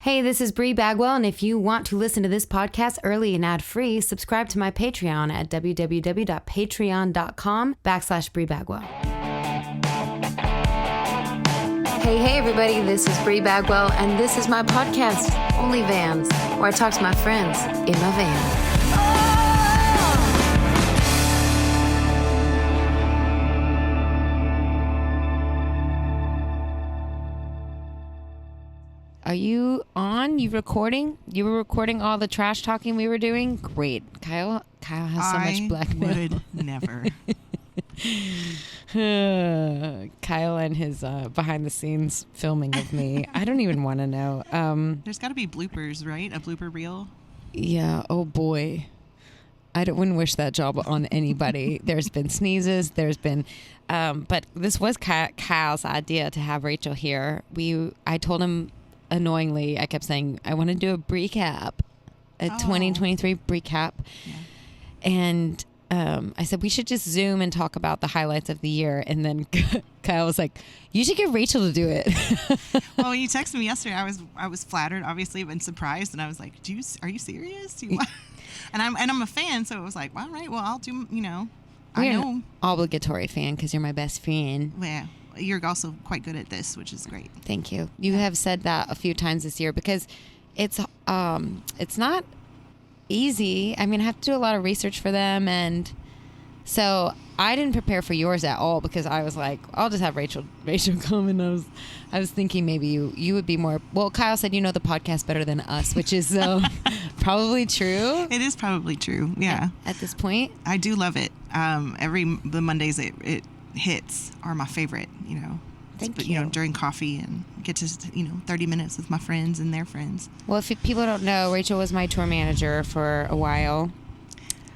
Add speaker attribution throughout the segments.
Speaker 1: Hey, this is Bree Bagwell, and if you want to listen to this podcast early and ad-free, subscribe to my Patreon at www.patreon.com/Bree Bagwell. Hey, everybody, this is Bree Bagwell, and this is my podcast, Only Vans, where I talk to my friends in my van. Are you on? You recording? You were recording all the trash talking we were doing? Great. Kyle has so much blackmail.
Speaker 2: I would never.
Speaker 1: Kyle and his behind the scenes filming of me. I don't even want to know.
Speaker 2: There's got to be bloopers, right? A blooper reel?
Speaker 1: Yeah. Oh, boy. Wouldn't wish that job on anybody. There's been sneezes. There's been... but this was Kyle's idea to have Rachel here. I told him... Annoyingly, I kept saying, I want to do a Bricap, 2023 Bricap. Yeah. And I said, we should just Zoom and talk about the highlights of the year. And then Kyle was like, you should get Rachel to do it.
Speaker 2: Well, when you texted me yesterday, I was flattered, obviously, and surprised. And I was like, are you serious? and I'm a fan, so it was like, well, all right, well, I'll do, I know.
Speaker 1: An obligatory fan because you're my best friend.
Speaker 2: Yeah. You're also quite good at this, which is great.
Speaker 1: Thank you. You have said that a few times this year because it's not easy. I mean, I have to do a lot of research for them, and so I didn't prepare for yours at all because I was like, I'll just have Rachel come, and I was thinking maybe you would be more. Well, Kyle said you know the podcast better than us, which is probably true.
Speaker 2: It is probably true. Yeah.
Speaker 1: At this point,
Speaker 2: I do love it. The Mondays it hits are my favorite,
Speaker 1: Thank you.
Speaker 2: During coffee and get to 30 minutes with my friends and their friends.
Speaker 1: Well, if people don't know, Rachel was my tour manager for a while,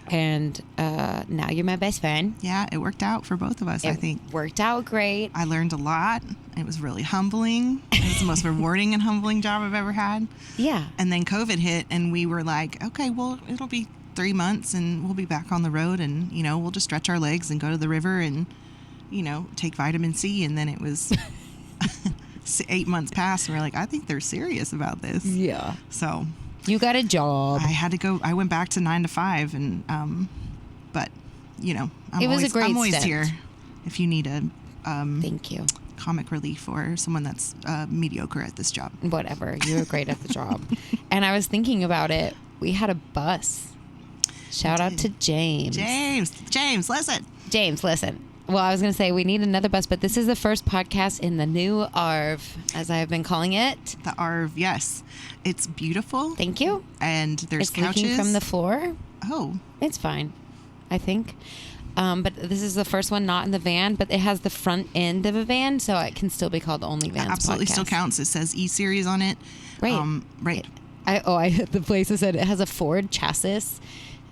Speaker 1: and now you're my best friend.
Speaker 2: Yeah, it worked out for both of us. I think
Speaker 1: worked out great.
Speaker 2: I learned a lot. It was really humbling. It was the most rewarding and humbling job I've ever had. Yeah. And then COVID hit, and we were like, okay, well, it'll be 3 months and we'll be back on the road, and we'll just stretch our legs and go to the river and take vitamin C. And then it was 8 months passed, and we're like, I think they're serious about this.
Speaker 1: Yeah.
Speaker 2: So
Speaker 1: you got a job.
Speaker 2: I had to go. I went back to 9 to 5, and but I'm always here if you need a
Speaker 1: thank you
Speaker 2: comic relief or someone that's mediocre at this job.
Speaker 1: Whatever, you were great at the job. And I was thinking about it. We had a bus. Shout out to James.
Speaker 2: James, listen.
Speaker 1: James, listen. Well, I was going to say we need another bus, but this is the first podcast in the new ARV, as I have been calling it.
Speaker 2: The ARV, yes. It's beautiful.
Speaker 1: Thank you.
Speaker 2: And there's couches.
Speaker 1: It's leaking from the floor.
Speaker 2: Oh.
Speaker 1: It's fine, I think. But this is the first one not in the van, but it has the front end of a van, so it can still be called Only Vans
Speaker 2: Absolutely
Speaker 1: podcast.
Speaker 2: Still counts. It says E-Series on it.
Speaker 1: Right.
Speaker 2: Right.
Speaker 1: The place that said it has a Ford chassis.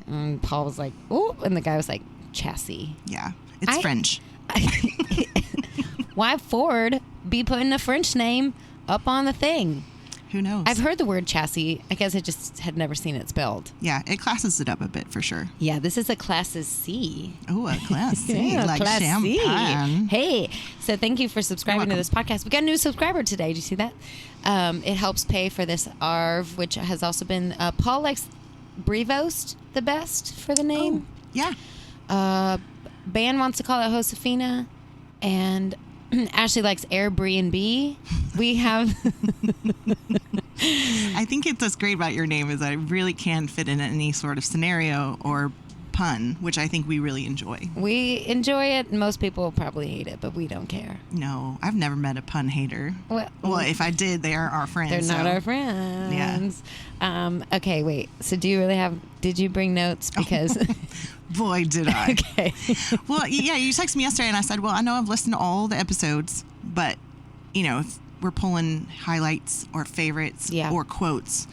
Speaker 1: And Paul was like, oh, and the guy was like, chassis.
Speaker 2: Yeah. It's French.
Speaker 1: Why Ford be putting a French name up on the thing?
Speaker 2: Who knows?
Speaker 1: I've heard the word chassis. I guess I just had never seen it spelled.
Speaker 2: Yeah, it classes it up a bit for sure.
Speaker 1: Yeah, this is a Classes C.
Speaker 2: Oh, a Class C,
Speaker 1: yeah,
Speaker 2: like
Speaker 1: Class
Speaker 2: champagne.
Speaker 1: C. Hey, so thank you for subscribing to this podcast. We got a new subscriber today. Did you see that? It helps pay for this ARV, which has also been... Paul likes Brevost the best for the name.
Speaker 2: Oh, yeah.
Speaker 1: Ben wants to call it Josefina, and Ashley likes Airbnb. We have...
Speaker 2: I think what's great about your name is that it really can fit in any sort of scenario or pun, which I think we really enjoy.
Speaker 1: We enjoy it. Most people probably hate it, but we don't care.
Speaker 2: No, I've never met a pun hater. Well, if I did, they are our friends.
Speaker 1: They're not our friends. Yeah. Okay, wait. So did you bring notes? Because...
Speaker 2: Boy, did I.
Speaker 1: Okay.
Speaker 2: Well, yeah, you texted me yesterday, and I said, well, I know I've listened to all the episodes, but, if we're pulling highlights or favorites or quotes,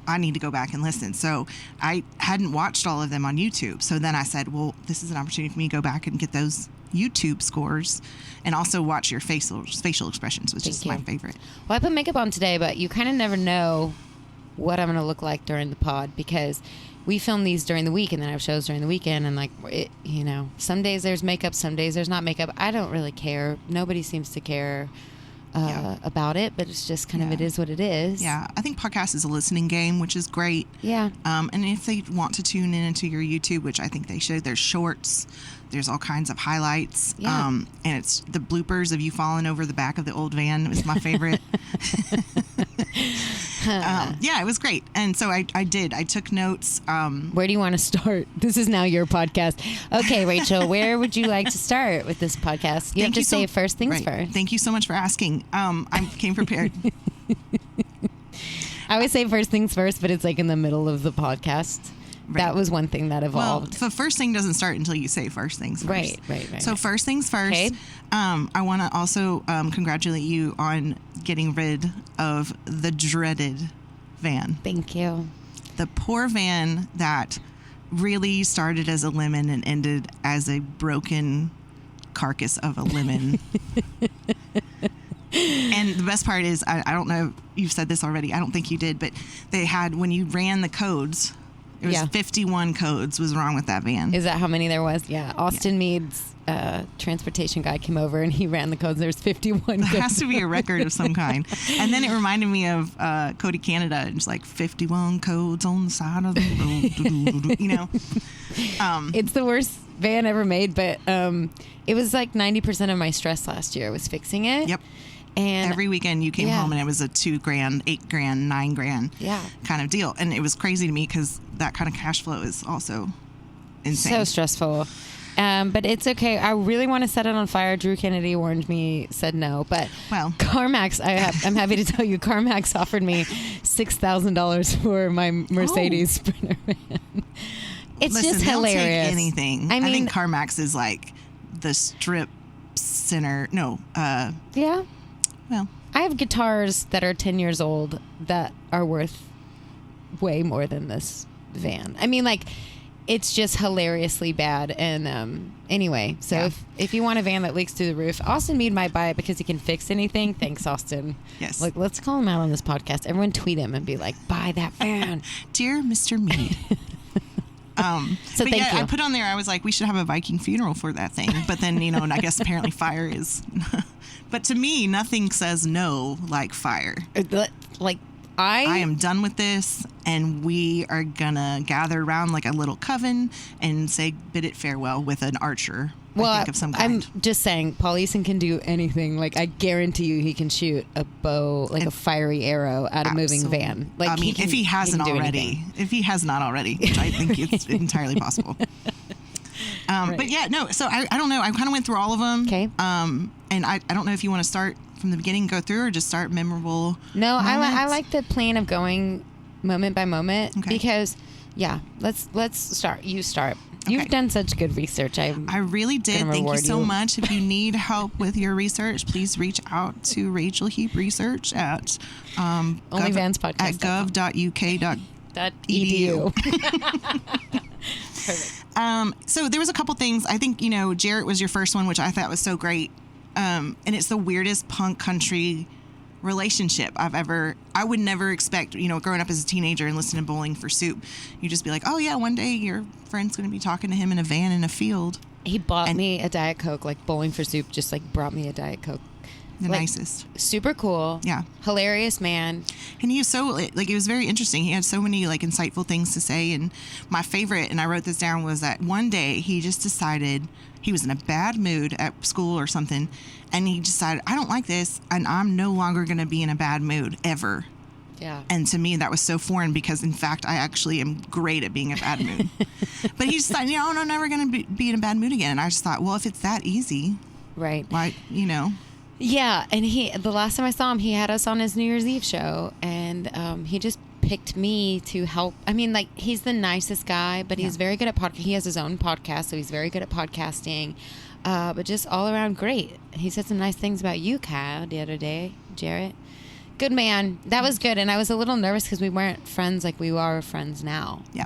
Speaker 2: I need to go back and listen. So I hadn't watched all of them on YouTube. So then I said, well, this is an opportunity for me to go back and get those YouTube scores and also watch your facial expressions, which is my favorite.
Speaker 1: Well, I put makeup on today, but you kind of never know what I'm going to look like during the pod because we film these during the week and then I have shows during the weekend, and some days there's makeup, some days there's not makeup. I don't really care. Nobody seems to care. about it, but it's just kind of, it is what it is.
Speaker 2: Yeah. I think podcast is a listening game, which is great.
Speaker 1: Yeah.
Speaker 2: And if they want to tune in into your YouTube, which I think they should, there's shorts, there's all kinds of highlights.
Speaker 1: Yeah.
Speaker 2: And it's the bloopers of you falling over the back of the old van is my favorite. Yeah, it was great. And so I took notes.
Speaker 1: Where do you want to start? This is now your podcast. Okay, Rachel, where would you like to start with this podcast? You have to say first things first.
Speaker 2: Thank you so much for asking. I came prepared.
Speaker 1: I always say first things first, but it's like in the middle of the podcast. Right. That was one thing that evolved.
Speaker 2: Well, the first thing doesn't start until you say first things first.
Speaker 1: Right.
Speaker 2: So first things first, okay. I want to also congratulate you on getting rid of the dreaded van.
Speaker 1: Thank you.
Speaker 2: The poor van that really started as a lemon and ended as a broken carcass of a lemon. And the best part is, I don't know if you've said this already. I don't think you did, but they had, when you ran the codes, it was 51 codes was wrong with that van.
Speaker 1: Is that how many there was? Yeah. Austin Mead's transportation guy came over and he ran the codes. There's 51 codes.
Speaker 2: There has to be a record of some kind. And then it reminded me of Cody Canada. It's like 51 codes on the side of the road. You know?
Speaker 1: It's the worst van ever made, but it was like 90% of my stress last year was fixing it.
Speaker 2: Yep.
Speaker 1: And
Speaker 2: every weekend you came home and it was a $2,000, $8,000, $9,000 kind of deal. And it was crazy to me because that kind of cash flow is also insane.
Speaker 1: So stressful. But it's okay. I really want to set it on fire. Drew Kennedy warned me, said no. But CarMax, I'm happy to tell you, CarMax offered me $6,000 for my Mercedes Sprinter van. It's just hilarious.
Speaker 2: They'll take anything. I think CarMax is like the strip center. No.
Speaker 1: Yeah.
Speaker 2: Well,
Speaker 1: I have guitars that are 10 years old that are worth way more than this van. I mean, like, it's just hilariously bad. And anyway, so if you want a van that leaks through the roof, Austin Mead might buy it because he can fix anything. Thanks, Austin.
Speaker 2: Yes.
Speaker 1: Like, let's call him out on this podcast. Everyone tweet him and be like, buy that van.
Speaker 2: Dear Mr. Mead.
Speaker 1: So thank you.
Speaker 2: I put on there, I was like, we should have a Viking funeral for that thing. But then, and I guess apparently fire is... But to me, nothing says no like fire.
Speaker 1: Like,
Speaker 2: I am done with this, and we are gonna gather around like a little coven and bid it farewell with an archer.
Speaker 1: Well,
Speaker 2: I think of some kind.
Speaker 1: I'm just saying, Paul Eason can do anything. Like, I guarantee you, he can shoot a bow, like a fiery arrow, at a moving van. Like,
Speaker 2: I mean, if he hasn't already, which I think it's entirely possible.
Speaker 1: Right.
Speaker 2: But yeah, no. So I don't know. I kind of went through all of them.
Speaker 1: Okay.
Speaker 2: And I don't know if you want to start from the beginning, go through, or just start memorable.
Speaker 1: No, I like the plan of going moment by moment because, let's start. You start. Okay. You've done such good research. I
Speaker 2: really did. Thank you so much. If you need help with your research, please reach out to Rachel Heap Research at
Speaker 1: gov.uk.edu.
Speaker 2: Perfect. So there was a couple things. I think, Jarrett was your first one, which I thought was so great. And it's the weirdest punk country relationship I would never expect, growing up as a teenager and listening to Bowling for Soup. You just be like, oh yeah, one day your friend's going to be talking to him in a van in a field.
Speaker 1: He bought me a Diet Coke, like Bowling for Soup just like brought me a Diet Coke.
Speaker 2: The nicest.
Speaker 1: Super cool.
Speaker 2: Yeah.
Speaker 1: Hilarious man.
Speaker 2: And he was so, it was very interesting. He had so many, insightful things to say. And my favorite, and I wrote this down, was that one day he just decided he was in a bad mood at school or something. And he decided, I don't like this, and I'm no longer going to be in a bad mood, ever.
Speaker 1: Yeah.
Speaker 2: And to me, that was so foreign because, in fact, I actually am great at being in a bad mood. But he just thought, I'm never going to be in a bad mood again. And I just thought, well, if it's that easy.
Speaker 1: Right.
Speaker 2: Why,
Speaker 1: Yeah, and the last time I saw him, he had us on his New Year's Eve show, and he just picked me to help. I mean, he's the nicest guy, but he's very good at podcast. He has his own podcast, so he's very good at podcasting, but just all around great. He said some nice things about you, Kyle, the other day, Jarrett. Good man. That was good, and I was a little nervous because we weren't friends like we are friends now.
Speaker 2: Yeah.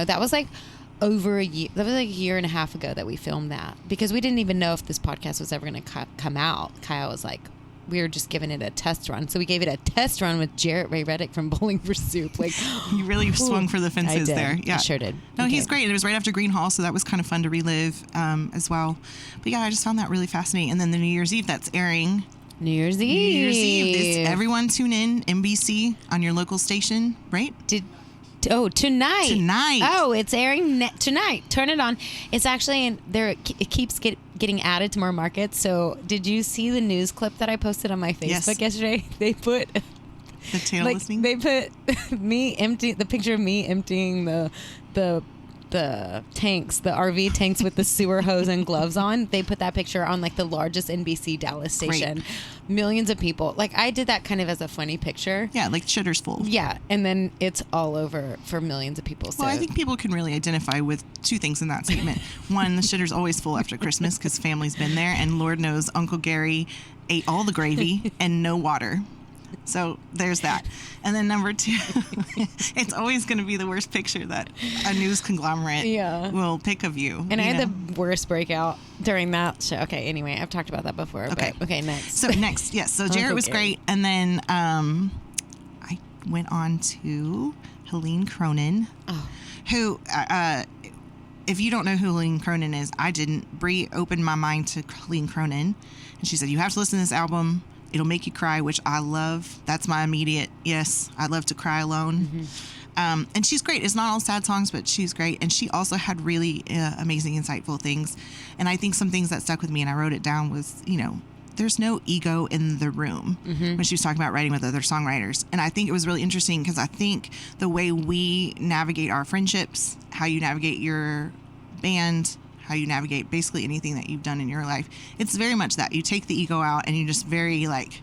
Speaker 1: That was over a year. That was like a year and a half ago that we filmed that because we didn't even know if this podcast was ever going to come out. Kyle was like, we were just giving it a test run. So we gave it a test run with Jarrett Ray Reddick from Bowling for Soup.
Speaker 2: You really swung for the fences there. Yeah,
Speaker 1: I sure did.
Speaker 2: No, he's great. It was right after Green Hall, so that was kind of fun to relive as well. But yeah, I just found that really fascinating. And then the New Year's Eve that's airing
Speaker 1: New Year's Eve.
Speaker 2: New Year's Eve. Everyone tune in, NBC, on your local station, right?
Speaker 1: Tonight.
Speaker 2: Tonight.
Speaker 1: Oh, it's airing tonight. Turn it on. It's actually it keeps getting added to more markets. So did you see the news clip that I posted on my Facebook yesterday? They put...
Speaker 2: The tail listening?
Speaker 1: They put the picture of me emptying the tanks, the RV tanks with the sewer hose and gloves on. They put that picture on like the largest NBC Dallas station. Great. Millions of people. Like I did that kind of as a funny picture.
Speaker 2: Yeah, like shitter's full.
Speaker 1: Yeah, and then it's all over for millions of people. So.
Speaker 2: Well, I think people can really identify with two things in that statement. One, the shitter's always full after Christmas because family's been there, and Lord knows Uncle Gary ate all the gravy and no water. So there's that. And then number 2, it's always going to be the worst picture that a news conglomerate will pick of you.
Speaker 1: And I had the worst breakout during that show. Okay, anyway, I've talked about that before.
Speaker 2: Okay.
Speaker 1: But, okay, next.
Speaker 2: So next, yes. So Jarrett was great. And then I went on to Helene Cronin, who, if you don't know who Helene Cronin is, I didn't. Bree opened my mind to Helene Cronin. And she said, you have to listen to this album. It'll make you cry, which I love. That's my immediate, yes, I love to cry alone. Mm-hmm. And she's great. It's not all sad songs, but she's great. And she also had really amazing, insightful things. And I think some things that stuck with me, and I wrote it down, was, there's no ego in the room when she was talking about writing with other songwriters. And I think it was really interesting because I think the way we navigate our friendships, how you navigate your band, how you navigate basically anything that you've done in your life. It's very much that. You take the ego out and you just very like,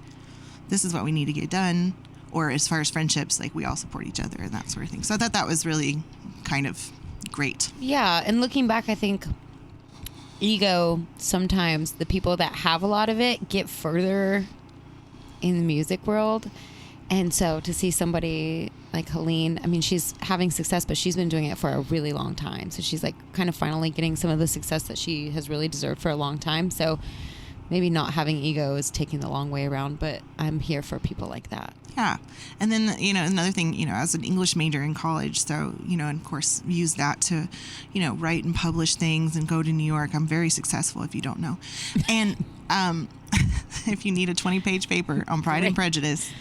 Speaker 2: this is what we need to get done. Or as far as friendships, like we all support each other and that sort of thing. So I thought that was really kind of great.
Speaker 1: Yeah. And looking back, I think ego, sometimes the people that have a lot of it get further in the music world. And so to see somebody like Helene, I mean, she's having success, but she's been doing it for a really long time. So she's like kind of finally getting some of the success that she has really deserved for a long time. So maybe not having ego is taking the long way around, but I'm here for people like that.
Speaker 2: Yeah. And then, another thing, as an English major in college, so, and of course use that to, write and publish things and go to New York. I'm very successful if you don't know. And if you need a 20-page paper on Pride and Prejudice,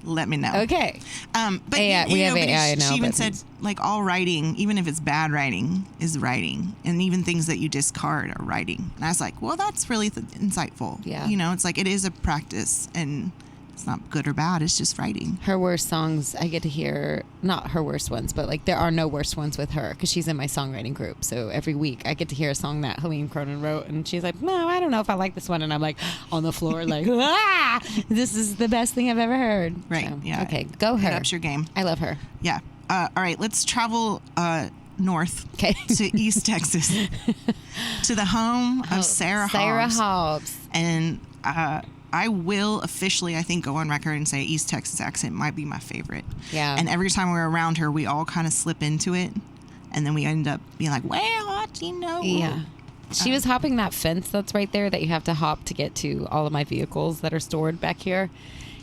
Speaker 2: let me know.
Speaker 1: Okay.
Speaker 2: But
Speaker 1: AI, we have AI now.
Speaker 2: She even said, like, all writing, even if it's bad writing, is writing. And even things that you discard are writing. And I was like, well, that's really insightful.
Speaker 1: Yeah.
Speaker 2: It's like it is a practice. And it's not good or bad. It's just writing.
Speaker 1: Her worst songs, I get to hear, not her worst ones, but like there are no worst ones with her because she's in my songwriting group. So every week I get to hear a song that Helene Cronin wrote. And she's like, no, I don't know if I like this one. And I'm like on the floor like, this is the best thing I've ever heard.
Speaker 2: Right.
Speaker 1: So,
Speaker 2: yeah.
Speaker 1: Okay. Go her.
Speaker 2: It ups your game.
Speaker 1: I love her.
Speaker 2: Yeah. All right. Let's travel north to East Texas to the home of Sarah
Speaker 1: Hobbs.
Speaker 2: And I will officially, I think, go on record and say East Texas accent might be my favorite.
Speaker 1: Yeah.
Speaker 2: And every time we're around her, we all kind of slip into it. And then we end up being like, well, what do you know?
Speaker 1: Yeah. She was hopping that fence that's right there that you have to hop to get to all of my vehicles that are stored back here.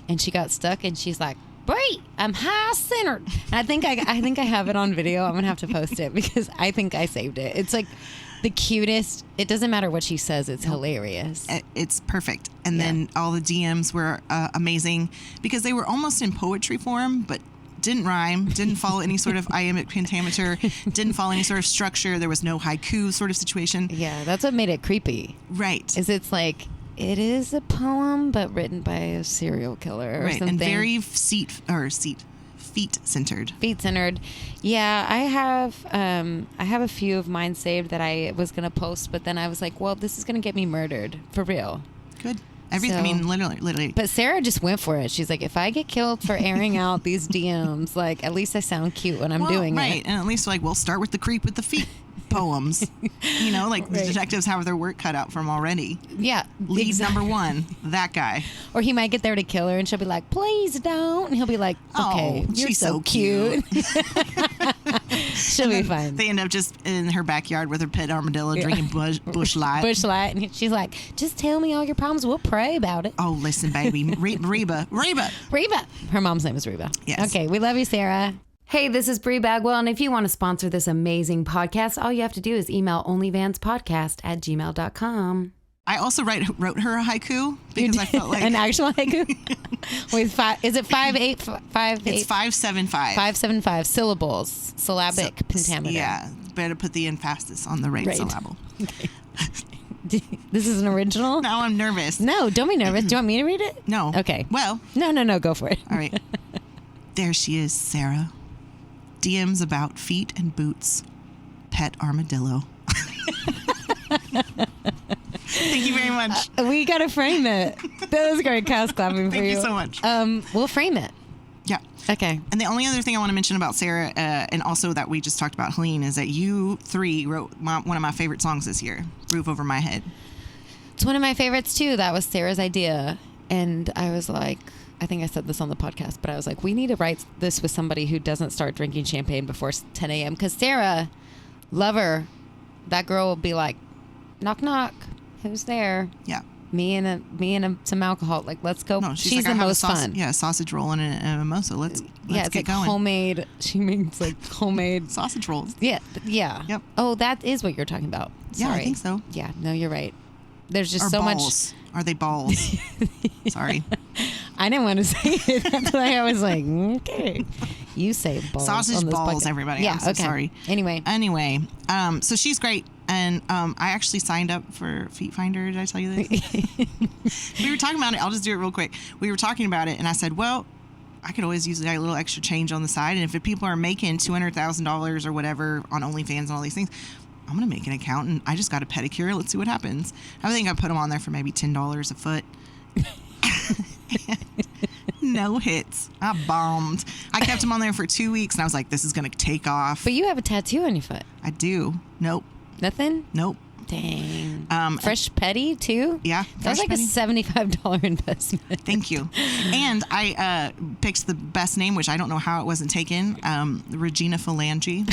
Speaker 1: And she got stuck and she's like, Bree, I'm high centered. And I think I have it on video. I'm going to have to post it because I think I saved it. It's like the cutest. It doesn't matter what she says. It's hilarious.
Speaker 2: It's perfect. And then all the DMs were amazing because they were almost in poetry form, but didn't rhyme, didn't follow any sort of iambic pentameter, didn't follow any sort of structure. There was no haiku sort of situation.
Speaker 1: Yeah, that's what made it creepy.
Speaker 2: Right.
Speaker 1: It's like, it is a poem, but written by a serial killer or something.
Speaker 2: And very feet centered.
Speaker 1: Feet centered. Yeah, I have a few of mine saved that I was going to post, but then I was like, well, this is going to get me murdered for real.
Speaker 2: Good. I mean, literally.
Speaker 1: But Sarah just went for it. She's like, if I get killed for airing out these DMs, like, at least I sound cute when I'm doing it.
Speaker 2: Right. And at least, like, we'll start with the creep with the feet poems. The detectives have their work cut out from already.
Speaker 1: Yeah.
Speaker 2: Lead number 1, that guy.
Speaker 1: Or he might get there to kill her and she'll be like, please don't. And he'll be like, okay, you're
Speaker 2: she's
Speaker 1: so cute. She'll be fine.
Speaker 2: They end up just in her backyard with her pet armadillo drinking bush light.
Speaker 1: Bush light. And she's like, just tell me all your problems. We'll pray about it.
Speaker 2: Oh, listen, baby. Reba.
Speaker 1: Her mom's name is Reba.
Speaker 2: Yes.
Speaker 1: Okay. We love you, Sarah. Hey, this is Bree Bagwell, and if you want to sponsor this amazing podcast, all you have to do is email onlyvanspodcast@gmail.com.
Speaker 2: I also wrote her a haiku because I felt like
Speaker 1: an actual haiku. With is it 5/8?
Speaker 2: It's 575.
Speaker 1: 575 syllables, syllabic pentameter.
Speaker 2: Yeah, better put the emphasis on the right syllable.
Speaker 1: Okay. This is an original?
Speaker 2: Now I'm nervous.
Speaker 1: No, don't be nervous. Do you want me to read it?
Speaker 2: No.
Speaker 1: Okay.
Speaker 2: Well.
Speaker 1: No, go for it.
Speaker 2: All right. There she is, Sarah. DMs about feet and boots. Pet armadillo. Thank you very much.
Speaker 1: We got to frame it. That was great. Kyle's clapping for you.
Speaker 2: Thank you so much.
Speaker 1: We'll frame it.
Speaker 2: Yeah.
Speaker 1: Okay.
Speaker 2: And the only other thing I want to mention about Sarah, and also that we just talked about Helene, is that you three wrote one of my favorite songs this year, Roof Over My Head.
Speaker 1: It's one of my favorites, too. That was Sarah's idea. And I was like, I think I said this on the podcast, but I was like, we need to write this with somebody who doesn't start drinking champagne before 10 a.m. Because Sarah, love her, that girl will be like, knock, knock. Who's there?
Speaker 2: Yeah.
Speaker 1: Me and some alcohol. Like, let's go.
Speaker 2: No,
Speaker 1: she's the most fun.
Speaker 2: Yeah, a sausage roll and a mimosa. Let's
Speaker 1: it's
Speaker 2: get
Speaker 1: like
Speaker 2: going.
Speaker 1: Homemade. She makes like homemade
Speaker 2: sausage rolls.
Speaker 1: Yeah.
Speaker 2: Yep.
Speaker 1: Oh, that is what you're talking about. Sorry.
Speaker 2: Yeah, I think so.
Speaker 1: Yeah. No, you're right. There's just
Speaker 2: or
Speaker 1: so
Speaker 2: balls.
Speaker 1: much.
Speaker 2: Are they balls? Sorry.
Speaker 1: I didn't want to say it. That's why I was like, okay. You say balls.
Speaker 2: Sausage balls, everybody.
Speaker 1: Yeah.
Speaker 2: I'm so
Speaker 1: okay.
Speaker 2: sorry.
Speaker 1: Anyway.
Speaker 2: So she's great. And I actually signed up for Feet Finder. Did I tell you this? We were talking about it. I'll just do it real quick. We were talking about it, and I said, well, I could always use a little extra change on the side. And if people are making $200,000 or whatever on OnlyFans and all these things, I'm going to make an account, and I just got a pedicure. Let's see what happens. I think I put them on there for maybe $10 a foot. No hits. I bombed. I kept them on there for 2 weeks, and I was like, this is going to take off.
Speaker 1: But you have a tattoo on your foot.
Speaker 2: I do. Nope.
Speaker 1: Nothing?
Speaker 2: Nope.
Speaker 1: Dang. Fresh petty, too?
Speaker 2: Yeah.
Speaker 1: That was like petty. A $75 investment.
Speaker 2: Thank you. And I picked the best name, which I don't know how it wasn't taken, Regina Phalange.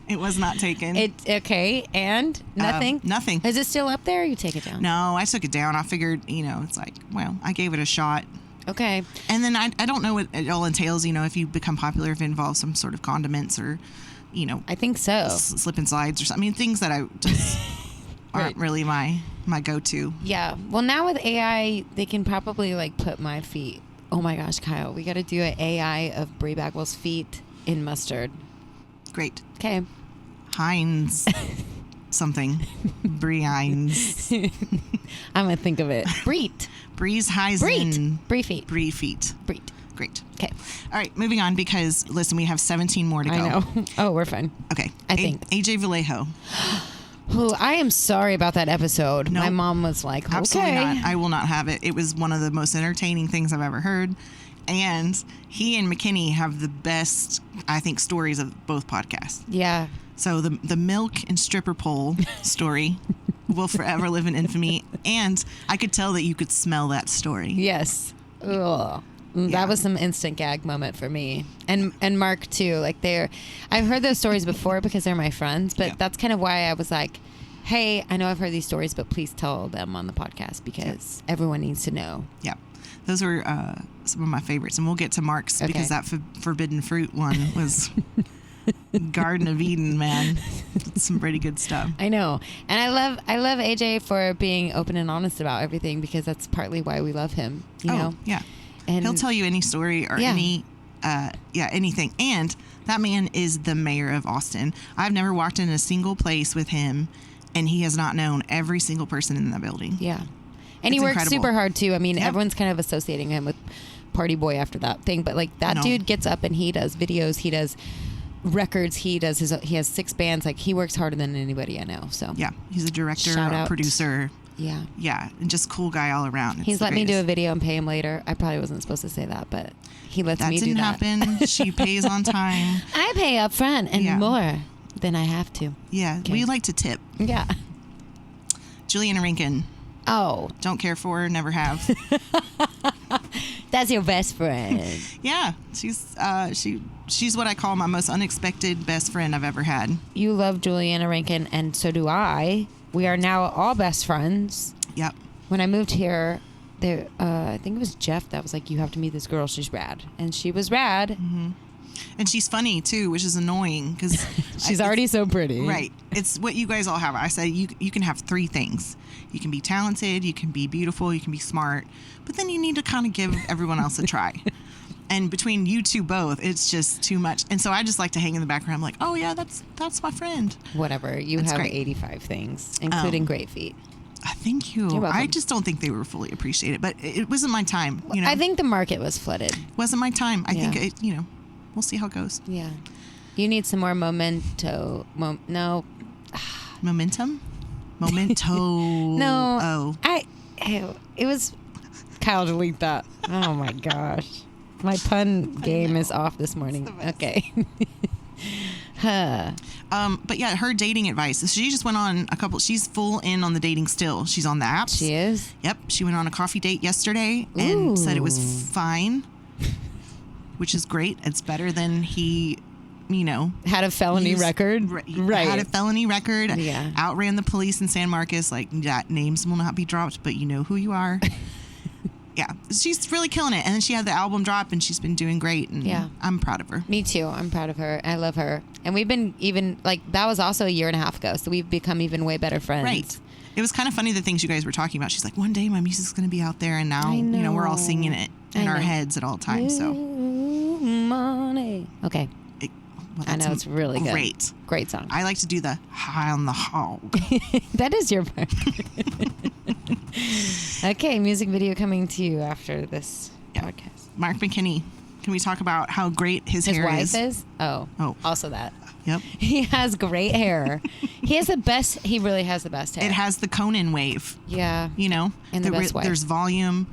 Speaker 2: It was not taken.
Speaker 1: Okay, and nothing?
Speaker 2: Nothing.
Speaker 1: Is it still up there or you take it down?
Speaker 2: No, I took it down. I figured, it's like, well, I gave it a shot.
Speaker 1: Okay.
Speaker 2: And then I don't know what it all entails, if you become popular, if it involves some sort of condiments or,
Speaker 1: I think so.
Speaker 2: Slip and slides or something. I mean, things that I just aren't really my go-to.
Speaker 1: Yeah. Well, now with AI, they can probably put my feet. Oh my gosh, Kyle, we got to do an AI of Brie Bagwell's feet in mustard.
Speaker 2: Great.
Speaker 1: Okay.
Speaker 2: Heinz. Something. Brie Heinz.
Speaker 1: I'm going to think of it. Breet.
Speaker 2: Brie's Heisen.
Speaker 1: Brie feet.
Speaker 2: Brie feet.
Speaker 1: Breet.
Speaker 2: Great.
Speaker 1: Okay.
Speaker 2: All right, moving on because, listen, we have 17 more to go.
Speaker 1: I know. Oh, we're fine.
Speaker 2: Okay.
Speaker 1: I think.
Speaker 2: AJ Vallejo.
Speaker 1: Oh, I am sorry about that episode.
Speaker 2: Nope.
Speaker 1: My mom was like, okay.
Speaker 2: Absolutely not. I will not have it. It was one of the most entertaining things I've ever heard. And he and McKinney have the best, I think, stories of both podcasts.
Speaker 1: Yeah.
Speaker 2: So the milk and stripper pole story will forever live in infamy. And I could tell that you could smell that story.
Speaker 1: Yes. Ugh.
Speaker 2: Yeah.
Speaker 1: That was some instant gag moment for me. And Mark too. I've heard those stories before because they're my friends, but that's kind of why I was like, hey, I know I've heard these stories, but please tell them on the podcast because everyone needs to know.
Speaker 2: Yeah. Those were some of my favorites. And we'll get to Mark's because that forbidden fruit one was Garden of Eden, man. It's some pretty good stuff.
Speaker 1: I know. And I love AJ for being open and honest about everything because that's partly why we love him, you know?
Speaker 2: Yeah.
Speaker 1: And
Speaker 2: he'll tell you any story or anything. And that man is the mayor of Austin. I've never walked in a single place with him, and he has not known every single person in that building.
Speaker 1: Yeah. And he works super hard, too. I mean, everyone's kind of associating him with Party Boy after that thing. But, that dude gets up and he does videos. He does records. He has 6 bands. He works harder than anybody I know. So
Speaker 2: yeah. He's a director, a producer.
Speaker 1: Yeah.
Speaker 2: Yeah. And just cool guy all around.
Speaker 1: He's let me do a video and pay him later. I probably wasn't supposed to say that, but he lets me do that.
Speaker 2: That didn't happen. She pays on time.
Speaker 1: I pay up front and more than I have to.
Speaker 2: Yeah. Okay. We like to tip.
Speaker 1: Yeah.
Speaker 2: Juliana Rankin.
Speaker 1: Oh.
Speaker 2: Don't care for her. Never have.
Speaker 1: That's your best friend.
Speaker 2: Yeah. She's what I call my most unexpected best friend I've ever had.
Speaker 1: You love Juliana Rankin, and so do I. We are now all best friends.
Speaker 2: Yep.
Speaker 1: When I moved here, I think it was Jeff that was like, you have to meet this girl. She's rad. And she was rad.
Speaker 2: Mm-hmm. And she's funny too, which is annoying because
Speaker 1: she's already so pretty.
Speaker 2: Right. It's what you guys all have. I said you can have 3 things. You can be talented, you can be beautiful, you can be smart, but then you need to kind of give everyone else a try. And between you two both, it's just too much. And so I just like to hang in the background. I'm like, oh yeah, that's my friend.
Speaker 1: Whatever. That's have great. 85 things, including great feet.
Speaker 2: Thank you. I just don't think they were fully appreciated, but it wasn't my time. You know?
Speaker 1: I think the market was flooded.
Speaker 2: Wasn't my time. I think we'll see how it goes.
Speaker 1: Yeah. You need some more memento. No.
Speaker 2: Momentum? Memento.
Speaker 1: No. It was. Kyle, delete that. Oh my gosh. My pun game is off this morning. Okay.
Speaker 2: But yeah, her dating advice. She just went on she's full in on the dating still. She's on the apps.
Speaker 1: She is?
Speaker 2: Yep. She went on a coffee date yesterday and said it was fine, which is great. It's better than he,
Speaker 1: had a felony record.
Speaker 2: Right. Had a felony record.
Speaker 1: Yeah.
Speaker 2: Outran the police in San Marcos. Like, that names will not be dropped, but you know who you are. Yeah, she's really killing it. And then she had the album drop and she's been doing great. And I'm proud of her.
Speaker 1: Me too. I'm proud of her. I love her. And we've been that was also 1.5 years ago. So we've become even way better friends.
Speaker 2: Right. It was kind of funny the things you guys were talking about. She's like, one day my music's going to be out there. And now, we're all singing it in our heads at all times. So.
Speaker 1: Money. Okay. I know, it's really good. Great song.
Speaker 2: I like to do the high on the hog.
Speaker 1: That is your part. Okay, music video coming to you after this podcast.
Speaker 2: Mark McKinney. Can we talk about how great his hair is?
Speaker 1: His wife is? Oh. Also that.
Speaker 2: Yep.
Speaker 1: He has great hair. He really has the best hair.
Speaker 2: It has the Conan wave.
Speaker 1: Yeah.
Speaker 2: And
Speaker 1: the best wife.
Speaker 2: There's volume.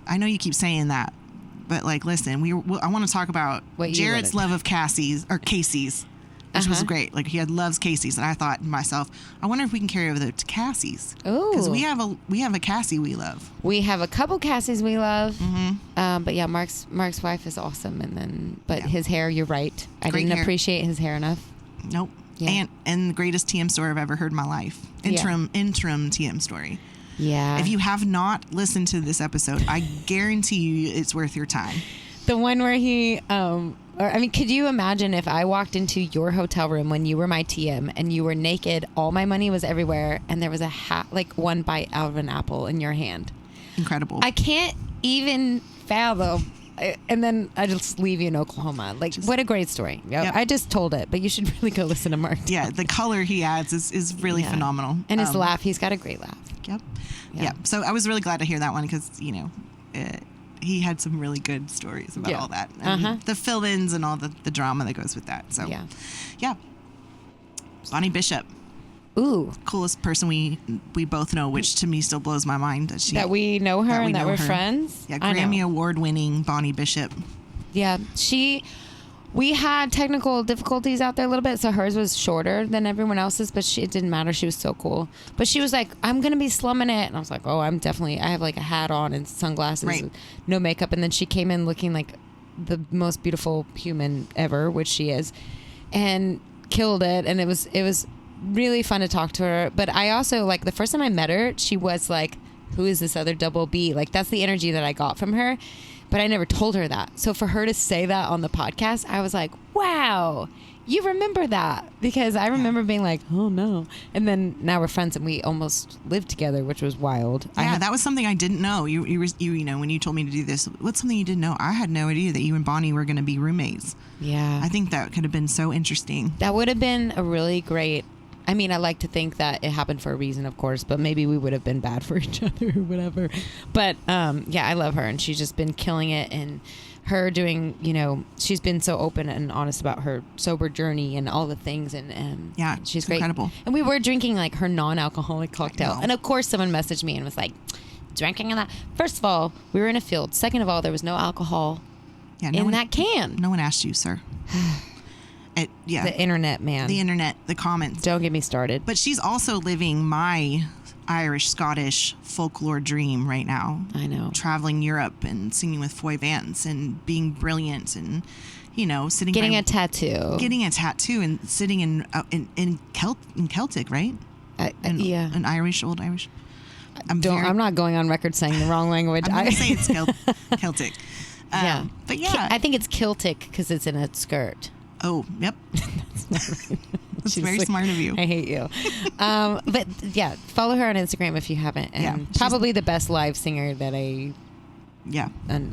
Speaker 2: I know you keep saying that. But listen, I want to talk about Jared's love of Casey's, which was great. Like, he loves Casey's, and I thought to myself, I wonder if we can carry over to Cassie's.
Speaker 1: Oh,
Speaker 2: because we have a Cassie we love.
Speaker 1: We have a couple Cassies we love.
Speaker 2: Mm-hmm.
Speaker 1: But yeah, Mark's wife is awesome, his hair, you're right. I didn't appreciate his hair enough.
Speaker 2: Nope. Yeah. And the greatest TM story I've ever heard in my life. Interim TM story.
Speaker 1: Yeah.
Speaker 2: If you have not listened to this episode, I guarantee you it's worth your time.
Speaker 1: The one where he, could you imagine if I walked into your hotel room when you were my TM and you were naked, all my money was everywhere, and there was a one bite out of an apple in your hand?
Speaker 2: Incredible.
Speaker 1: I can't even fathom. And then I just leave you in Oklahoma. What a great story. Yep. I just told it, but you should really go listen to Mark.
Speaker 2: Yeah, the color he adds is really phenomenal.
Speaker 1: And his laugh, he's got a great laugh.
Speaker 2: Yep. Yeah. So I was really glad to hear that one because, he had some really good stories about all that. And the fill-ins and all the drama that goes with that. So, yeah. Bonnie Bishop.
Speaker 1: Ooh.
Speaker 2: Coolest person we both know, which to me still blows my mind.
Speaker 1: That we know her and that we're friends?
Speaker 2: Yeah, Grammy Award-winning Bonnie Bishop.
Speaker 1: Yeah, we had technical difficulties out there a little bit, so hers was shorter than everyone else's, but it didn't matter. She was so cool. But she was like, I'm going to be slumming it. And I was like, oh, I have like a hat on and sunglasses, and no makeup. And then she came in looking like the most beautiful human ever, which she is, and killed it. And it was really fun to talk to her. But I also, the first time I met her, she was like, who is this other double B? That's the energy that I got from her. But I never told her that. So for her to say that on the podcast, I was like, wow, you remember that? Because I remember being like, oh no. And then now we're friends and we almost lived together, which was wild.
Speaker 2: Yeah, that was something I didn't know. You when you told me to do this, what's something you didn't know? I had no idea that you and Bonnie were going to be roommates.
Speaker 1: Yeah.
Speaker 2: I think that could have been so interesting.
Speaker 1: That would have been a really great, I like to think that it happened for a reason, of course, but maybe we would have been bad for each other or whatever. But I love her, and she's just been killing it. And her doing, she's been so open and honest about her sober journey and all the things. And she's great.
Speaker 2: Incredible.
Speaker 1: And we were drinking her non-alcoholic cocktail. And of course, someone messaged me and was like, drinking in that. First of all, we were in a field. Second of all, there was no alcohol in that can.
Speaker 2: No one asked you, sir.
Speaker 1: The internet, man.
Speaker 2: The internet, the comments.
Speaker 1: Don't get me started.
Speaker 2: But she's also living my Irish, Scottish folklore dream right now.
Speaker 1: I know.
Speaker 2: Traveling Europe and singing with Foy Vance and being brilliant and, sitting.
Speaker 1: Getting a tattoo.
Speaker 2: Getting a tattoo and sitting in Celtic, right? An Irish, old Irish.
Speaker 1: I'm not going on record saying the wrong language.
Speaker 2: I'm going to say it's Celtic.
Speaker 1: Yeah.
Speaker 2: But yeah.
Speaker 1: I think it's kiltic because it's in a skirt.
Speaker 2: Oh, yep.
Speaker 1: That's not right.
Speaker 2: That's very smart of you.
Speaker 1: I hate you. But yeah, follow her on Instagram if you haven't. And probably the best live singer that and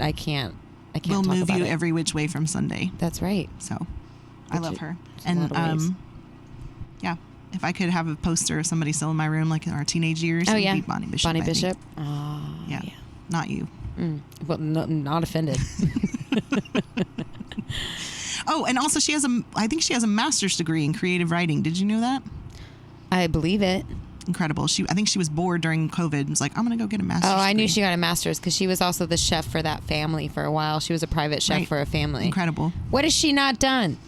Speaker 1: I can't
Speaker 2: we'll
Speaker 1: talk
Speaker 2: move
Speaker 1: about
Speaker 2: you
Speaker 1: it.
Speaker 2: every which way from Sunday.
Speaker 1: That's right.
Speaker 2: So I love her. And yeah, if I could have a poster of somebody still in my room like in our teenage years, it would be Bonnie Bishop.
Speaker 1: Bonnie Bishop. Oh,
Speaker 2: yeah. Not you.
Speaker 1: Well, no, not offended.
Speaker 2: Oh, and also I think she has a master's degree in creative writing. Did you know that?
Speaker 1: I believe it.
Speaker 2: Incredible. I think she was bored during COVID and was like, I'm going to go get a master's degree.
Speaker 1: I knew she got a master's because she was also the chef for that family for a while. She was a private chef for a family.
Speaker 2: Incredible.
Speaker 1: What has she not done?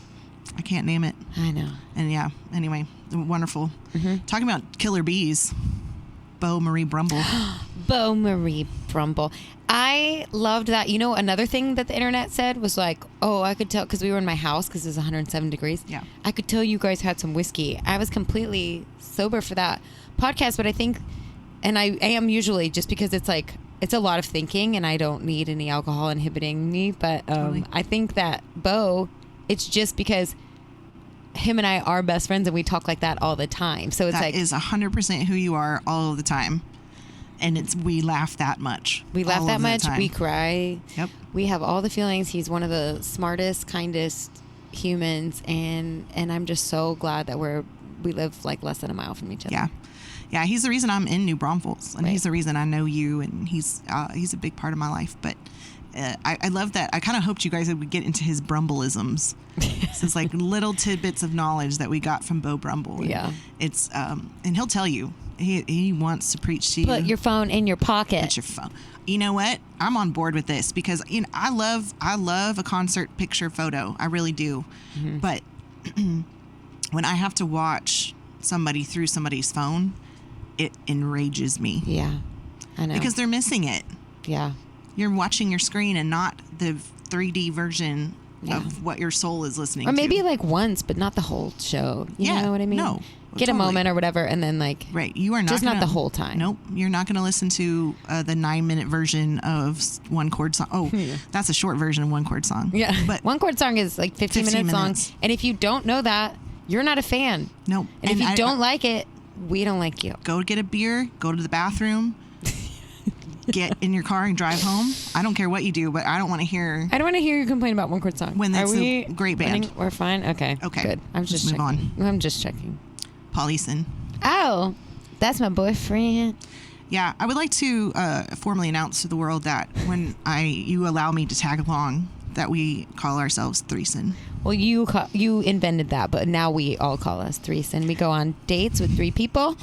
Speaker 2: I can't name it.
Speaker 1: I know.
Speaker 2: And yeah, anyway, wonderful. Talking about killer bees, Bo Marie Brumble.
Speaker 1: Bo Marie Brumble. I loved that. You know, another thing that the internet said was like, oh, I could tell because we were in my house because it was 107 degrees.
Speaker 2: Yeah.
Speaker 1: I could tell you guys had some whiskey. I was completely sober for that podcast, but I think, and I am usually just because it's like, it's a lot of thinking and I don't need any alcohol inhibiting me. But
Speaker 2: Totally.
Speaker 1: I think that Bo, it's just because him and I are best friends and we talk like that all the time. So it's
Speaker 2: that is 100% who you are all of the time. And we laugh that much.
Speaker 1: We laugh that much. We cry.
Speaker 2: Yep.
Speaker 1: We have all the feelings. He's one of the smartest, kindest humans, and I'm just so glad that we live like less than a mile from each other.
Speaker 2: Yeah, yeah. He's the reason I'm in New Braunfels, and he's the reason I know you, and he's a big part of my life. But I love that. I kind of hoped you guys would get into his Brumbleisms. This is like little tidbits of knowledge that we got from Bo Brumble. And
Speaker 1: yeah.
Speaker 2: It's and he'll tell you. He wants to preach to you.
Speaker 1: Put your phone in your pocket.
Speaker 2: Put your phone. You know what? I'm on board with this because I love a concert picture photo. I really do. Mm-hmm. But when I have to watch somebody through somebody's phone, it enrages me.
Speaker 1: Yeah, I know.
Speaker 2: Because they're missing it.
Speaker 1: Yeah.
Speaker 2: You're watching your screen and not the 3D version of what your soul is listening to.
Speaker 1: Or maybe like once, but not the whole show. You know what I mean?
Speaker 2: No.
Speaker 1: Get a moment or whatever, and then like
Speaker 2: you are not
Speaker 1: just not the whole time.
Speaker 2: Nope, you're not going to listen to the 9-minute version of one chord song. Oh, that's a short version of one chord song.
Speaker 1: Yeah,
Speaker 2: but
Speaker 1: one chord song is like 15 minutes long, and if you don't know that, you're not a fan.
Speaker 2: Nope.
Speaker 1: And if you don't like it, we don't like you.
Speaker 2: Go get a beer. Go to the bathroom. Get in your car and drive home. I don't care what you do, but I don't want to hear.
Speaker 1: I don't want to hear you complain about one chord song.
Speaker 2: When that's a great band.
Speaker 1: We're fine. Okay. Good. I'm just
Speaker 2: move
Speaker 1: checking.
Speaker 2: on.
Speaker 1: I'm just checking.
Speaker 2: Paul Eason.
Speaker 1: Oh, that's my boyfriend.
Speaker 2: Yeah, I would like to formally announce to the world that when you allow me to tag along, that we call ourselves Threeson.
Speaker 1: Well, you invented that, but now we all call us Threeson. We go on dates with 3 people.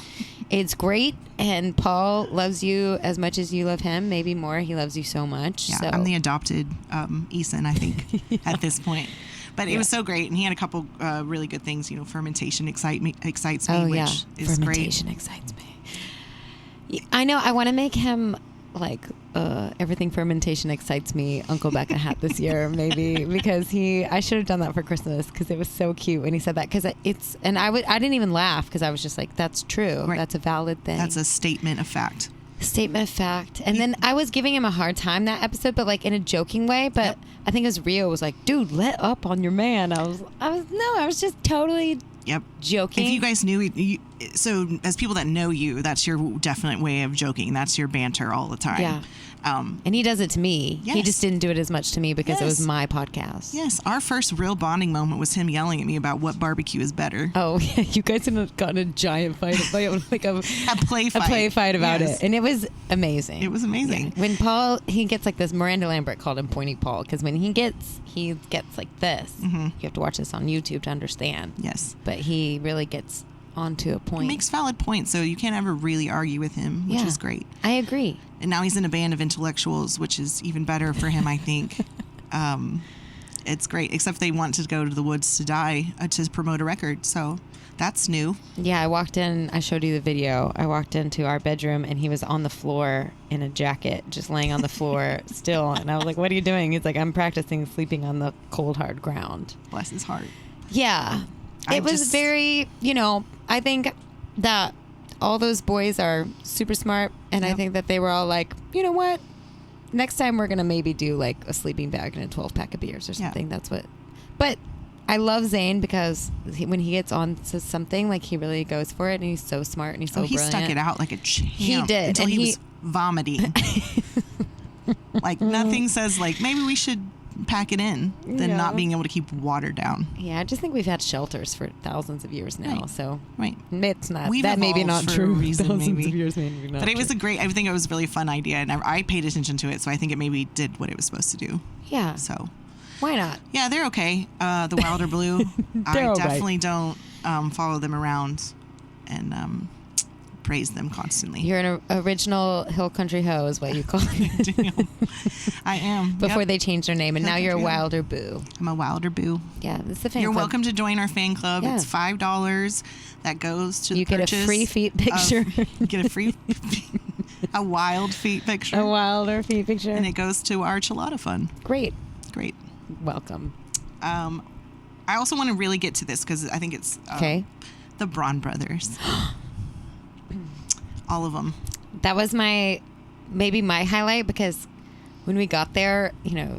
Speaker 1: It's great, and Paul loves you as much as you love him, maybe more. He loves you so much.
Speaker 2: Yeah,
Speaker 1: so.
Speaker 2: I'm the adopted Eason, I think, at this point. But it was so great, and he had a couple really good things. Fermentation excites me, which is great.
Speaker 1: Fermentation excites me. I know. I want to make him like everything fermentation excites me Uncle Becca hat this year, maybe, because I should have done that for Christmas because it was so cute when he said that, because I didn't even laugh because I was just like, that's true. Right. That's a valid thing.
Speaker 2: That's a statement of fact.
Speaker 1: Statement of fact. And then I was giving him a hard time that episode, but like in a joking way. But I think as Rio was like, dude, let up on your man. I was just totally joking.
Speaker 2: If you guys knew, so as people that know you, that's your definite way of joking. That's your banter all the time.
Speaker 1: Yeah. And he does it to me.
Speaker 2: Yes.
Speaker 1: He just didn't do it as much to me because it was my podcast.
Speaker 2: Yes. Our first real bonding moment was him yelling at me about what barbecue is better.
Speaker 1: Oh, yeah. You guys have gotten a giant fight, like a play fight about it. And it was amazing.
Speaker 2: It was amazing.
Speaker 1: Yeah. When Paul, he gets like this, Miranda Lambert called him Pointy Paul, because when he gets like this. Mm-hmm. You have to watch this on YouTube to understand.
Speaker 2: Yes.
Speaker 1: But he really gets onto a point.
Speaker 2: He makes valid points, so you can't ever really argue with him, which is great.
Speaker 1: I agree.
Speaker 2: And now he's in a band of intellectuals, which is even better for him, I think. It's great, except they want to go to the woods to die to promote a record, so that's new.
Speaker 1: Yeah, I walked in, I showed you the video. I walked into our bedroom, and he was on the floor in a jacket, just laying on the floor still. And I was like, what are you doing? He's like, I'm practicing sleeping on the cold, hard ground.
Speaker 2: Bless his heart.
Speaker 1: Yeah. It was very, I think that all those boys are super smart, and I think that they were all like, you know what? next time we're gonna maybe do like a sleeping bag and a 12-pack of beers or something.
Speaker 2: Yeah.
Speaker 1: That's what. But I love Zane because when he gets on to something, like he really goes for it, and he's so smart and he's so brilliant.
Speaker 2: He stuck it out like a champ.
Speaker 1: He did,
Speaker 2: until
Speaker 1: and
Speaker 2: he was vomiting. Like nothing says like maybe we should pack it in than not being able to keep water down.
Speaker 1: Yeah, I just think we've had shelters for thousands of years now, so it's not.
Speaker 2: We've
Speaker 1: that maybe not
Speaker 2: for
Speaker 1: true.
Speaker 2: A reason,
Speaker 1: thousands
Speaker 2: maybe.
Speaker 1: of years, maybe not.
Speaker 2: But it was I think it was a really fun idea, and I paid attention to it, so I think it maybe did what it was supposed to do.
Speaker 1: Yeah.
Speaker 2: So
Speaker 1: why not?
Speaker 2: Yeah, they're okay. The Wilder Blue, I definitely don't follow them around and praise them constantly.
Speaker 1: You're an original hill country hoe is what you call it.
Speaker 2: I am.
Speaker 1: Before they changed their name, and now you're a Wilder Boo.
Speaker 2: I'm a Wilder Boo.
Speaker 1: Yeah, it's the fan
Speaker 2: You're
Speaker 1: club.
Speaker 2: welcome to join our fan club. Yeah. It's $5 that goes to the purchase.
Speaker 1: You get a free feet picture.
Speaker 2: You get a free a wild feet picture.
Speaker 1: A wilder feet picture.
Speaker 2: And it goes to our Chilada Fund.
Speaker 1: Great.
Speaker 2: Welcome. I also want to really get to this because I think it's the Braun brothers. All of them.
Speaker 1: That was maybe my highlight, because when we got there,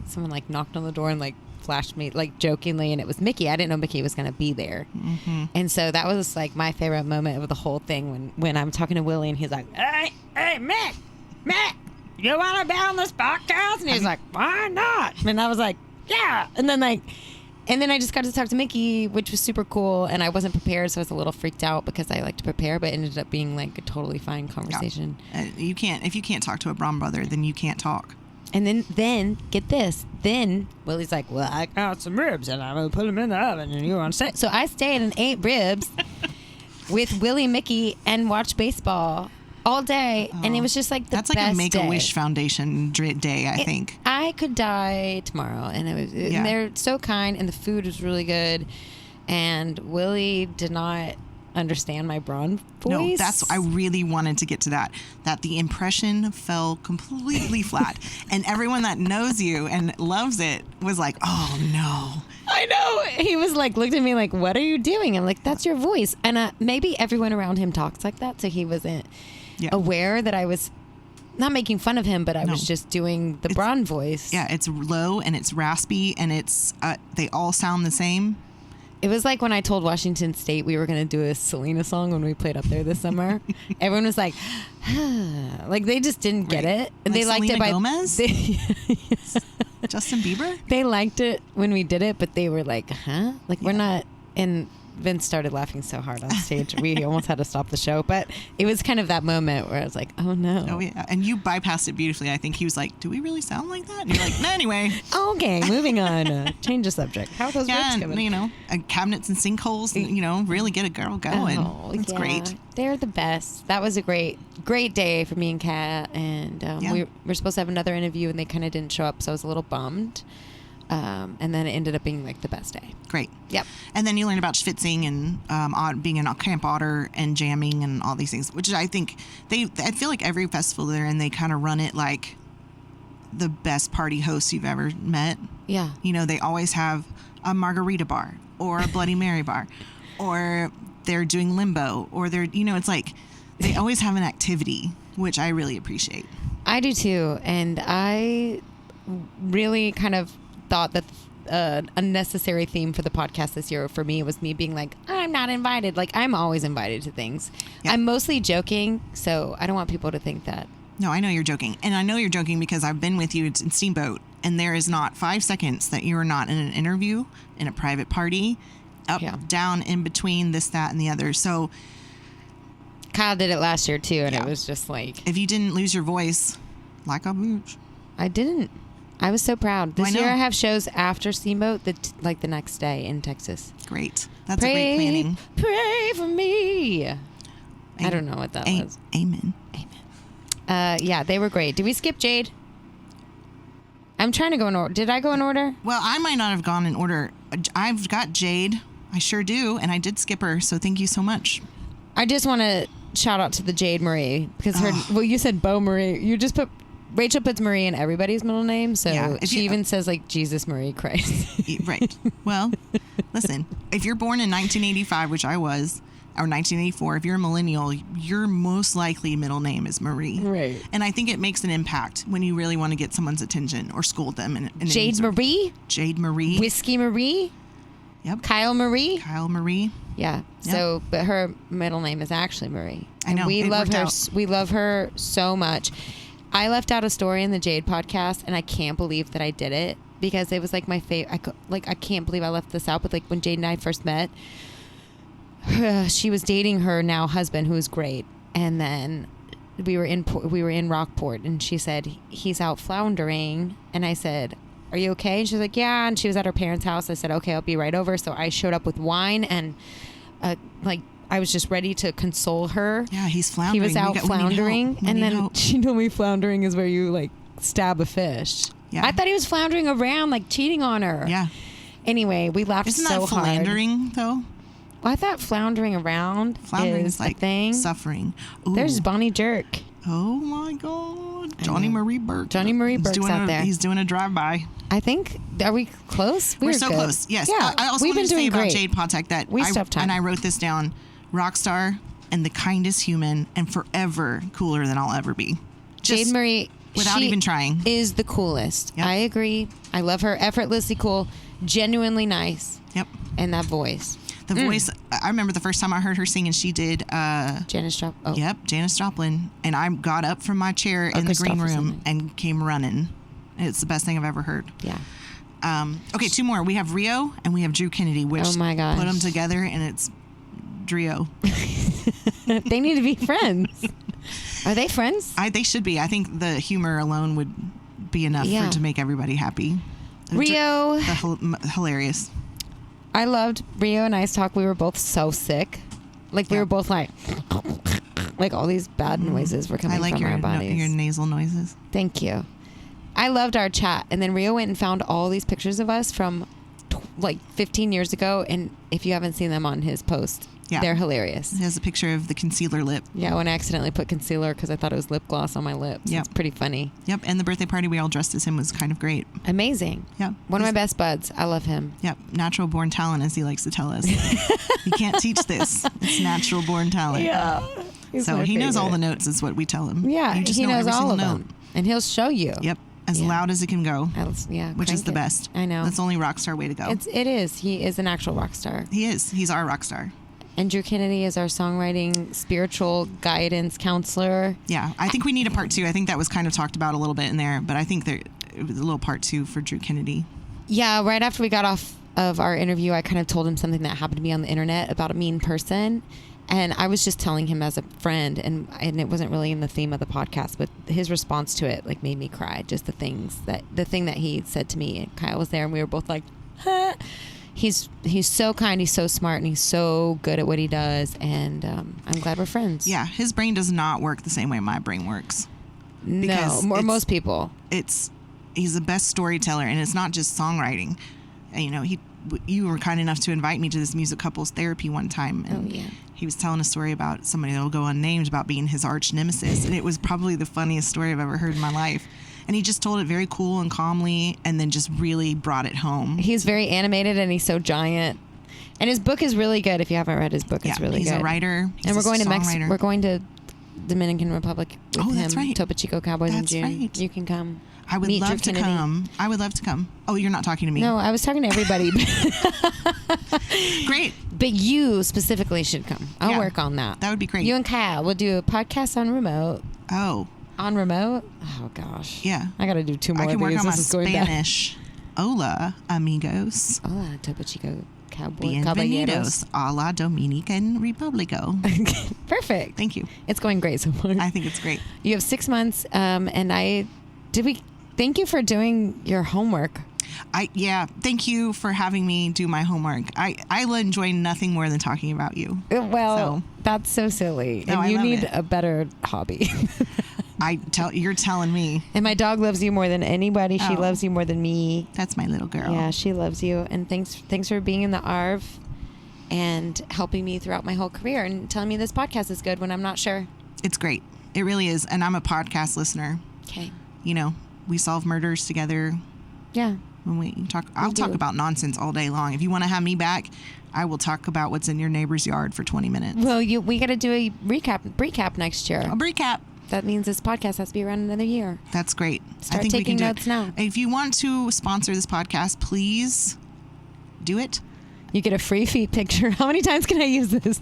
Speaker 1: someone like knocked on the door and like flashed me like jokingly, and it was Mickey. I didn't know Mickey was going to be there. Mm-hmm. And so that was like my favorite moment of the whole thing when I'm talking to Willie and he's like, hey, Mick, you want to be on this podcast? And he's like, why not? And I was like, yeah. And then I just got to talk to Mickey, which was super cool. And I wasn't prepared, so I was a little freaked out because I like to prepare, but it ended up being like a totally fine conversation.
Speaker 2: Yeah. If you can't talk to a Braun brother, then you can't talk.
Speaker 1: And then get this. Then Willie's like, well, I got some ribs and I'm going to put them in the oven and you want to stay. So I stayed and ate ribs with Willie, Mickey, and watched baseball all day, and it was just like the best day.
Speaker 2: That's like a Make-A-Wish Foundation day, I think.
Speaker 1: I could die tomorrow, and and they're so kind, and the food was really good, and Willie did not understand my Braun voice.
Speaker 2: No, I really wanted to get to that the impression fell completely flat, and everyone that knows you and loves it was like, oh no.
Speaker 1: I know. He was like, looked at me like, what are you doing? I'm like, that's your voice. And maybe everyone around him talks like that, so he wasn't aware that I was not making fun of him, but I was just doing the Braun voice.
Speaker 2: Yeah, it's low and it's raspy and it's they all sound the same.
Speaker 1: It was like when I told Washington State we were going to do a Selena song when we played up there this summer. Everyone was like, like they just didn't get it. And
Speaker 2: like
Speaker 1: they liked
Speaker 2: Selena
Speaker 1: it
Speaker 2: Gomez? Justin Bieber?
Speaker 1: They liked it when we did it, but they were like, huh? Like we're not in. Vince started laughing so hard on stage. We almost had to stop the show. But it was kind of that moment where I was like, oh, no.
Speaker 2: Oh, yeah. And you bypassed it beautifully. I think he was like, do we really sound like that? And you're like, no, anyway.
Speaker 1: Okay, moving on. Change the subject. How are those ribs coming?
Speaker 2: Cabinets and sinkholes, really get a girl going.
Speaker 1: Oh,
Speaker 2: it's great.
Speaker 1: They're the best. That was a great day for me and Kat. And we were supposed to have another interview, and they kind of didn't show up, so I was a little bummed. And then it ended up being like the best day.
Speaker 2: Great.
Speaker 1: Yep.
Speaker 2: And then you learned about schwitzing and being in Camp Otter and jamming and all these things, which I think I feel like every festival they're in, they kind of run it like the best party hosts you've ever met.
Speaker 1: Yeah.
Speaker 2: They always have a margarita bar or a Bloody Mary bar, or they're doing limbo, or they're, it's like they always have an activity, which I really appreciate.
Speaker 1: I do too. And I really kind of thought that a necessary theme for the podcast this year for me was me being like, I'm not invited. Like, I'm always invited to things. Yeah. I'm mostly joking, so I don't want people to think that.
Speaker 2: No, I know you're joking. And I know you're joking because I've been with you in Steamboat, and there is not 5 seconds that you are not in an interview, in a private party, up, down, in between, this, that, and the other. So
Speaker 1: Kyle did it last year, too, and it was just like...
Speaker 2: If you didn't lose your voice, like a bitch.
Speaker 1: I didn't. I was so proud. This year I have shows after Steamboat, the next day in Texas.
Speaker 2: Great. That's a great planning.
Speaker 1: Pray for me. I don't know what that was.
Speaker 2: Amen.
Speaker 1: Yeah, they were great. Did we skip Jade? I'm trying to go in order. Did I go in order?
Speaker 2: Well, I might not have gone in order. I've got Jade. I sure do. And I did skip her. So thank you so much.
Speaker 1: I just want to shout out to the Jade Marie. Because you said Bo Marie. You just put... Rachel puts Marie in everybody's middle name, so she even says, like, Jesus Marie Christ.
Speaker 2: Right. Well, listen, if you're born in 1985, which I was, or 1984, if you're a millennial, your most likely middle name is Marie.
Speaker 1: Right.
Speaker 2: And I think it makes an impact when you really want to get someone's attention or scold them.
Speaker 1: Jade Marie?
Speaker 2: Jade Marie.
Speaker 1: Whiskey Marie?
Speaker 2: Yep.
Speaker 1: Kyle Marie?
Speaker 2: Kyle Marie.
Speaker 1: Yeah.
Speaker 2: Yep.
Speaker 1: So, but her middle name is actually Marie.
Speaker 2: I know.
Speaker 1: We love her.
Speaker 2: Out.
Speaker 1: We love her so much. I left out a story in the Jade podcast, and I can't believe that I did it because it was like my favorite. I can't believe I left this out. But like when Jade and I first met, she was dating her now husband, who was great, and then we were in Rockport, and she said he's out floundering, and I said, "Are you okay?" And she's like, "Yeah." And she was at her parents' house. I said, "Okay, I'll be right over." So I showed up with wine and I was just ready to console her.
Speaker 2: Yeah, he's floundering.
Speaker 1: He was out floundering, and then she told me floundering is where you like stab a fish.
Speaker 2: Yeah.
Speaker 1: I thought he was floundering around, like cheating on her.
Speaker 2: Yeah.
Speaker 1: Anyway, we laughed
Speaker 2: Isn't
Speaker 1: so
Speaker 2: that philandering, though?
Speaker 1: Well, I thought floundering around is like a thing.
Speaker 2: Suffering.
Speaker 1: Ooh. There's Bonnie Jerk.
Speaker 2: Oh my God, Johnny Marie Burke.
Speaker 1: Johnny Marie Burke's out there.
Speaker 2: He's doing a drive-by.
Speaker 1: I think. Are we close?
Speaker 2: We're so close. Yes.
Speaker 1: Yeah.
Speaker 2: I also
Speaker 1: We've
Speaker 2: want
Speaker 1: been
Speaker 2: to say
Speaker 1: doing
Speaker 2: about
Speaker 1: great.
Speaker 2: Jade Potek that I wrote this down. Rock star and the kindest human and forever cooler than I'll ever be.
Speaker 1: Jade Marie,
Speaker 2: without even trying,
Speaker 1: is the coolest.
Speaker 2: Yep.
Speaker 1: I agree. I love her. Effortlessly cool, genuinely nice.
Speaker 2: Yep.
Speaker 1: And that voice.
Speaker 2: The voice. I remember the first time I heard her sing, and she did.
Speaker 1: Janis Joplin. Oh.
Speaker 2: Yep, Janis Joplin. And I got up from my chair in the green room and came running. It's the best thing I've ever heard.
Speaker 1: Yeah.
Speaker 2: Okay, two more. We have Rio and we have Drew Kennedy, which
Speaker 1: oh my gosh.
Speaker 2: Put them together and it's Drio.
Speaker 1: They need to be friends. Are they friends?
Speaker 2: They should be. I think the humor alone would be enough to make everybody happy.
Speaker 1: Rio.
Speaker 2: Hilarious.
Speaker 1: I loved Rio and I's talk. We were both so sick. Like we were both like all these bad noises were coming from our bodies.
Speaker 2: Your nasal noises.
Speaker 1: Thank you. I loved our chat. And then Rio went and found all these pictures of us from like 15 years ago. And if you haven't seen them on his post, they're hilarious.
Speaker 2: He has a picture of the concealer lip.
Speaker 1: Yeah, when I accidentally put concealer because I thought it was lip gloss on my lips. Yep. It's pretty funny.
Speaker 2: Yep. And the birthday party we all dressed as him was kind of great.
Speaker 1: Amazing.
Speaker 2: Yep.
Speaker 1: One of my best buds. I love him.
Speaker 2: Yep. Natural born talent, as he likes to tell us. You can't teach this. It's natural born talent.
Speaker 1: Yeah.
Speaker 2: So he knows all the notes is what we tell him.
Speaker 1: Yeah. He knows all of them. And he'll show you.
Speaker 2: Yep. As loud as it can go. Which is the best.
Speaker 1: I know.
Speaker 2: That's the only rock star way to go.
Speaker 1: It is. He is an actual rock star.
Speaker 2: He is. He's our rock star.
Speaker 1: And Drew Kennedy is our songwriting, spiritual guidance counselor.
Speaker 2: Yeah. I think we need a part 2. I think that was kind of talked about a little bit in there, but I think it was a little part 2 for Drew Kennedy. Yeah.
Speaker 1: Right after we got off of our interview, I kind of told him something that happened to me on the internet about a mean person. And I was just telling him as a friend, and it wasn't really in the theme of the podcast, but his response to it like made me cry. Just the thing that he said to me, and Kyle was there, and we were both like, huh. He's so kind, he's so smart, and he's so good at what he does, and I'm glad we're friends.
Speaker 2: Yeah, his brain does not work the same way my brain works.
Speaker 1: Most people.
Speaker 2: He's the best storyteller, and it's not just songwriting. And, you were kind enough to invite me to this music couples therapy one time, and he was telling a story about somebody that will go unnamed about being his arch nemesis, and it was probably the funniest story I've ever heard in my life. And he just told it very cool and calmly, and then just really brought it home.
Speaker 1: He's very animated, and he's so giant. And his book is really good. If you haven't read his book, it's really good.
Speaker 2: He's a writer.
Speaker 1: And we're going to Mexico. We're going to Dominican Republic with him.
Speaker 2: That's right.
Speaker 1: Topo Chico Cowboys in June.
Speaker 2: Right.
Speaker 1: You can come.
Speaker 2: I would love to come. I would love to come. Oh, you're not talking to me.
Speaker 1: No, I was talking to everybody.
Speaker 2: Great.
Speaker 1: But you specifically should come. I'll work on that.
Speaker 2: That would be great.
Speaker 1: You and Kyle will do a podcast on remote.
Speaker 2: Oh.
Speaker 1: On remote? Oh, gosh.
Speaker 2: Yeah.
Speaker 1: I got to do 2 more of these.
Speaker 2: I can work on my Spanish. Hola, amigos.
Speaker 1: Hola, Topo Chico
Speaker 2: Bienvenidos a la Dominican Republico.
Speaker 1: Perfect.
Speaker 2: Thank you.
Speaker 1: It's going great so far.
Speaker 2: I think it's great.
Speaker 1: You have 6 months, and thank you for doing your homework.
Speaker 2: Thank you for having me do my homework. I enjoy nothing more than talking about you.
Speaker 1: Well, that's so silly.
Speaker 2: No,
Speaker 1: and you need a better hobby.
Speaker 2: You're telling me.
Speaker 1: And my dog loves you more than anybody. She loves you more than me.
Speaker 2: That's my little girl.
Speaker 1: Yeah, she loves you. And thanks for being in the ARV and helping me throughout my whole career and telling me this podcast is good when I'm not sure.
Speaker 2: It's great. It really is. And I'm a podcast listener.
Speaker 1: Okay.
Speaker 2: We solve murders together.
Speaker 1: Yeah.
Speaker 2: when we talk. I'll talk about nonsense all day long. If you want to have me back, I will talk about what's in your neighbor's yard for 20 minutes.
Speaker 1: Well, we got to do a recap next year.
Speaker 2: A recap.
Speaker 1: That means this podcast has to be around another year.
Speaker 2: That's great.
Speaker 1: Start taking notes now.
Speaker 2: If you want to sponsor this podcast, please do it.
Speaker 1: You get a free feet picture. How many times can I use this?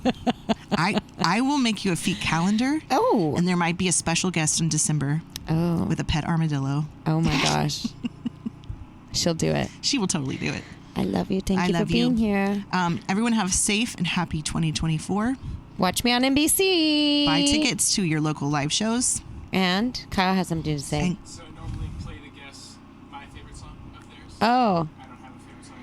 Speaker 2: I will make you a feet calendar.
Speaker 1: Oh.
Speaker 2: And there might be a special guest in December.
Speaker 1: Oh.
Speaker 2: With a pet armadillo.
Speaker 1: Oh my gosh. She'll do it.
Speaker 2: She will totally do it.
Speaker 1: I love you. Thank you for being here.
Speaker 2: Everyone have a safe and happy 2024.
Speaker 1: Watch me on NBC.
Speaker 2: Buy tickets to your local live shows.
Speaker 1: And Kyle has something to say.
Speaker 3: So I normally play the guests my favorite song of theirs.
Speaker 1: Oh.
Speaker 3: I don't have a favorite song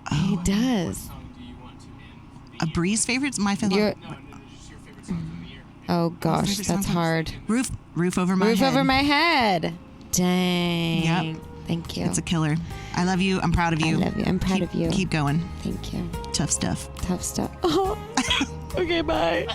Speaker 3: of theirs.
Speaker 1: He does.
Speaker 3: What song do you want to end the
Speaker 2: A
Speaker 3: year?
Speaker 2: Breeze favorites? My favorite?
Speaker 3: No, just your favorite song from the year.
Speaker 1: Oh gosh, that's hard.
Speaker 2: Roof over my head.
Speaker 1: Roof over my head. Dang.
Speaker 2: Yep.
Speaker 1: Thank you.
Speaker 2: It's a killer. I love you. I'm proud of you.
Speaker 1: I love you. I'm proud of you.
Speaker 2: Keep going.
Speaker 1: Thank you.
Speaker 2: Tough stuff.
Speaker 1: Tough stuff. Oh.
Speaker 2: Okay, bye.